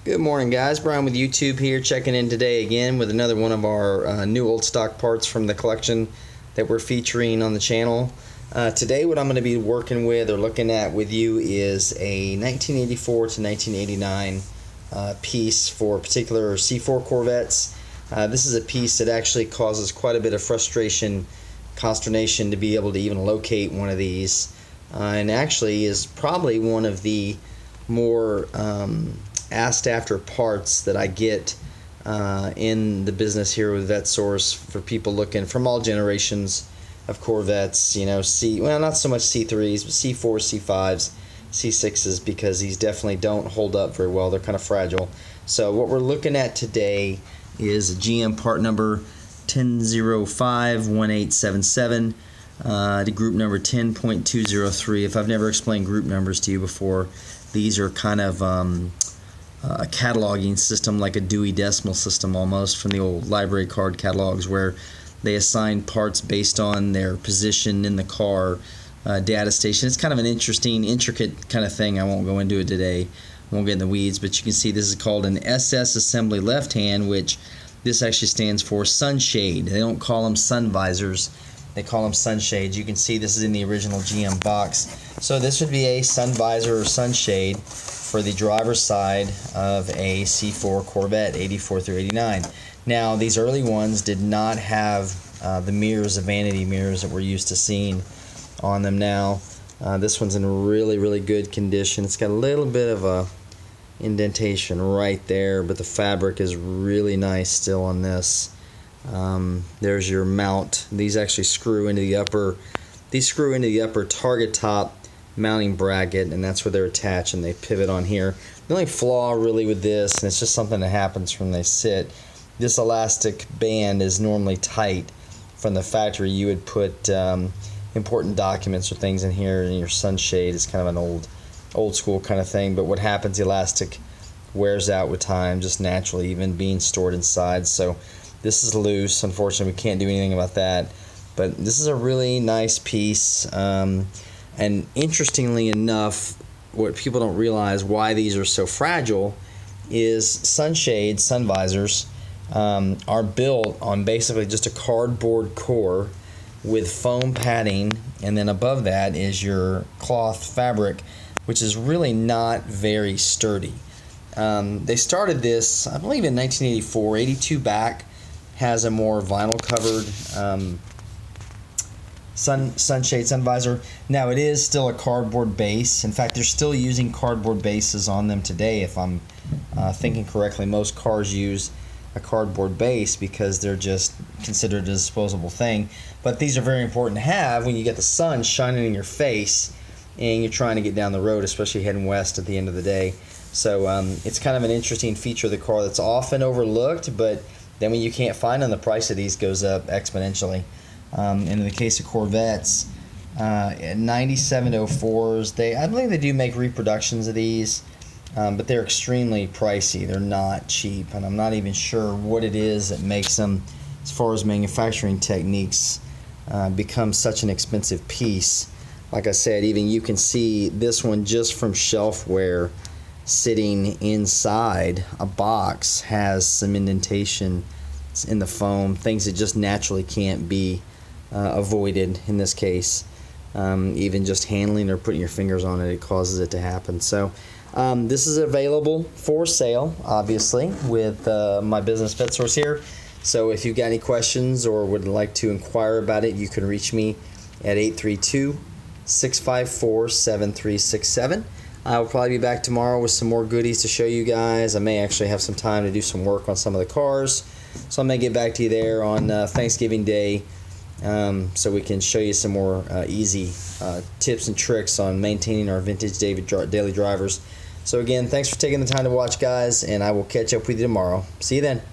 Good morning, guys. Brian with YouTube here, checking in today again with another one of our new old stock parts from the collection that we're featuring on the channel. Today what I'm going to be working with or looking at with you is a 1984 to 1989 piece for particular C4 Corvettes. This is a piece that actually causes quite a bit of frustration, consternation to be able to even locate one of these, and actually is probably one of the more asked after parts that I get in the business here with VetteSource for people looking from all generations of Corvettes, you know, well, not so much C3s, but C4s, C5s, C6s, because these definitely don't hold up very well. They're kind of fragile. So what we're looking at today is GM part number 10051877, the group number 10.203. If I've never explained group numbers to you before, these are kind of a cataloging system, like a Dewey Decimal System almost, from the old library card catalogs, where they assign parts based on their position in the car data station. It's kind of an interesting, intricate kind of thing. I won't go into it today. I won't get in the weeds, but you can see this is called an SS assembly left hand, which this actually stands for sunshade. They don't call them sun visors. They call them sunshades. You can see this is in the original GM box. So this would be a sun visor or sunshade for the driver's side of a C4 Corvette 84 through 89. Now, these early ones did not have the mirrors, the vanity mirrors that we're used to seeing on them now. This one's in really, really good condition. It's got a little bit of a indentation right there, but the fabric is really nice still on this. There's your mount. These actually screw into the upper. These screw into the upper target top mounting bracket, and that's where they're attached, and they pivot on here. The only flaw really with this, and it's just something that happens when they sit, this elastic band is normally tight from the factory. You would put important documents or things in here, and your sunshade is kind of an old school kind of thing, but what happens, the elastic wears out with time, just naturally, even being stored inside. So this is loose. Unfortunately, we can't do anything about that, but this is a really nice piece. And interestingly enough, what people don't realize why these are so fragile is sunshades, sun visors, are built on basically just a cardboard core with foam padding, and then above that is your cloth fabric, which is really not very sturdy. They started this, I believe, in 1984. 82 back has a more vinyl covered sunshade, sun visor. Now, it is still a cardboard base. In fact, they're still using cardboard bases on them today, if I'm thinking correctly. Most cars use a cardboard base because they're just considered a disposable thing. But these are very important to have when you get the sun shining in your face and you're trying to get down the road, especially heading west at the end of the day. So it's kind of an interesting feature of the car that's often overlooked, but then when you can't find them, the price of these goes up exponentially. And in the case of Corvettes, 9704s, I believe they do make reproductions of these, but they're extremely pricey. They're not cheap, and I'm not even sure what it is that makes them, as far as manufacturing techniques, become such an expensive piece. Like I said, even you can see this one just from shelf wear sitting inside a box has some indentation in the foam, things that just naturally can't be avoided in this case. Even just handling or putting your fingers on it, it causes it to happen. So this is available for sale, obviously, with my business VetteSource here. So if you've got any questions or would like to inquire about it, you can reach me at 832-654-7367. I will probably be back tomorrow with some more goodies to show you guys. I may actually have some time to do some work on some of the cars, so I may get back to you there on Thanksgiving Day, so we can show you some more easy tips and tricks on maintaining our vintage daily drivers. So again, thanks for taking the time to watch, guys, and I will catch up with you tomorrow. See you then.